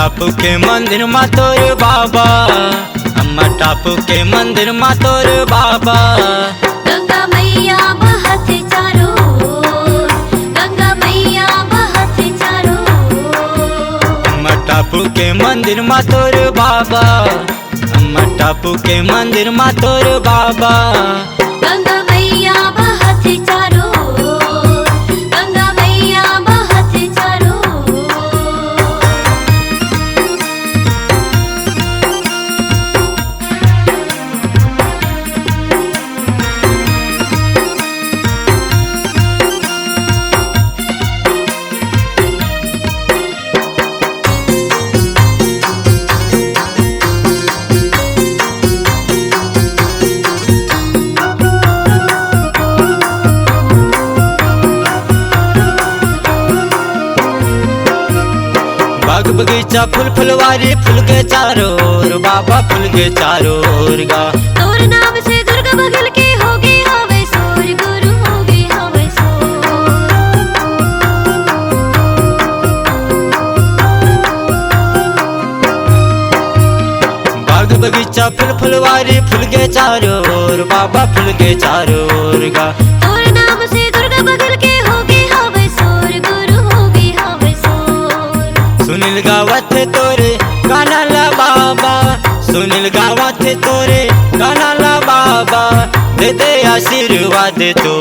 टापू के मंदिर मा तोर बाबा, अम्मा टापू के मंदिर मा तोर बाबा। गंगा मैया बहत चारों ओर, गंगा मैया बहत चारों ओर। अम्मा टापू के मंदिर मा तोर बाबा, अम्मा टापू के मंदिर मा तोर बाबा। गंगा मैया बहत चारों ओर, गंगा मैया बहत चारों ओर। बाग बगीचा फूल फुलवारी फूल के चारों ओर, बाबा फूल के चारों ओर गा। तोर नाम से दुर्गा बगल के होगी हवे सोर, गुरु होगी हवे सोर। बाग बगीचा फूल फुलवारी फूल के चारों ओर, बाबा फूल के चारों ओर गा। तोर नाम से दुर्गा बगल के होगी हवे सोर, गुरु होगी हवे सोर। सुनील गावत है तोरे गाना ला बाबा, सुनील गावत है तोरे गाना ला बाबा। दे दे आशीर्वाद तो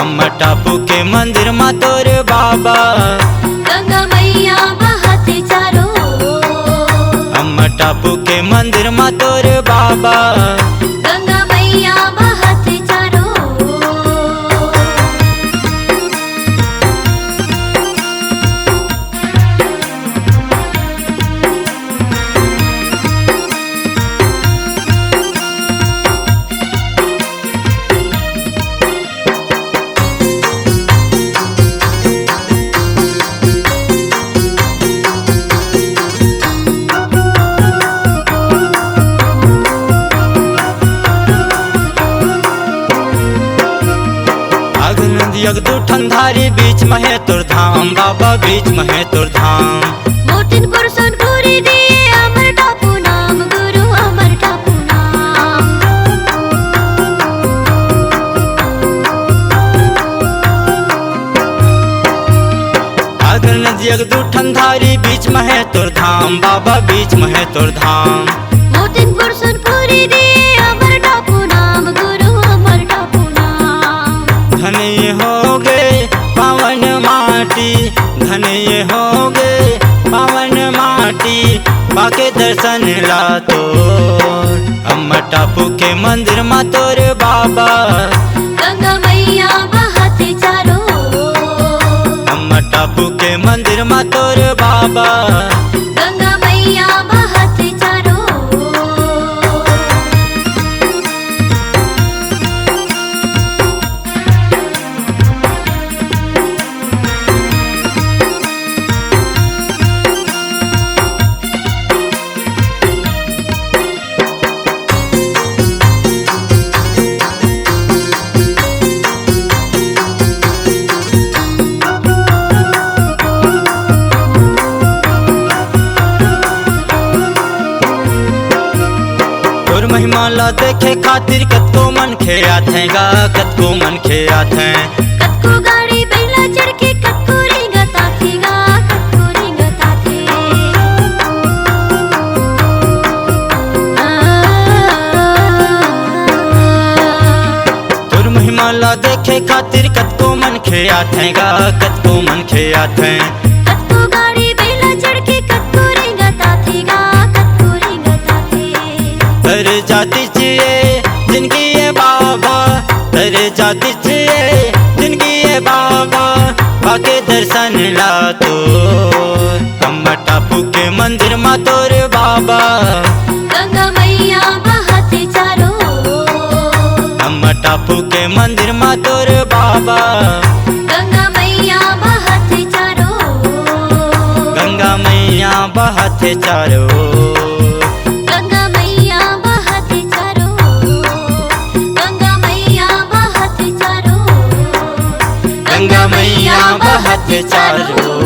अम्मा टापू के मंदिर मा तोरे बाबा। गंगा मैया बहत चारों ओर, अम्मा टापू के मंदिर मा तोरे बाबा। गंगा मैया बहत चारों ओर। यगदू ठंडारी बीच में है तोर धाम, बाबा बीच में है तोर धाम। मोतिनपुर सोनपुरी दिए अमर टापू नाम, गुरु अमर टापू नाम। आगर नदी यगदू ठंडारी बीच में है तोर धाम, बाबा बीच में है तोर धाम। मोतिनपुर सोनपुरी दिए अमर टापू नाम, गुरु अमर टापू नाम। धन्य हो गए पावन माटी, धन्य हो गए पावन माटी। बाके दर्शन ला तो अम्मा टापू के मंदिर मा तोर बाबा। गंगा मैया बहत चारों ओर, अम्मा टापू के मंदिर मा तोर बाबा। गंगा मैया बहत चारों ओर। तोर महिमा ला देखे खातिर कतको मन खेत है गा, कतको मन खेत है। कतको गाड़ी बैला चढ़ के कतको रिंगता थे गा, कतको रिंगता थे। तोर महिमा ला देखे खातिर कतको मन खेत है गा, कतको मन खेत है। कतको गाड़ी बैला चढ़ के कतको रिंगता थे गा, कतको रिंगता थे। तर जाती चाहिए जिंदगी ये बाबा, तर जाती चाहिए जिंदगी ये बाबा। बाके दर्शन ला तो अम्मा टापू के मंदिर मा तोर बाबा। गंगा मैया बहत चारों ओर, अम्मा टापू के मंदिर मा तोर बाबा। गंगा मैया बहत चारों ओर, गंगा मैया बहत चारों ओर। गंगा मैया बहत चारों ओर, गंगा मैया बहत चारों ओर, गंगा मैया बहत चारों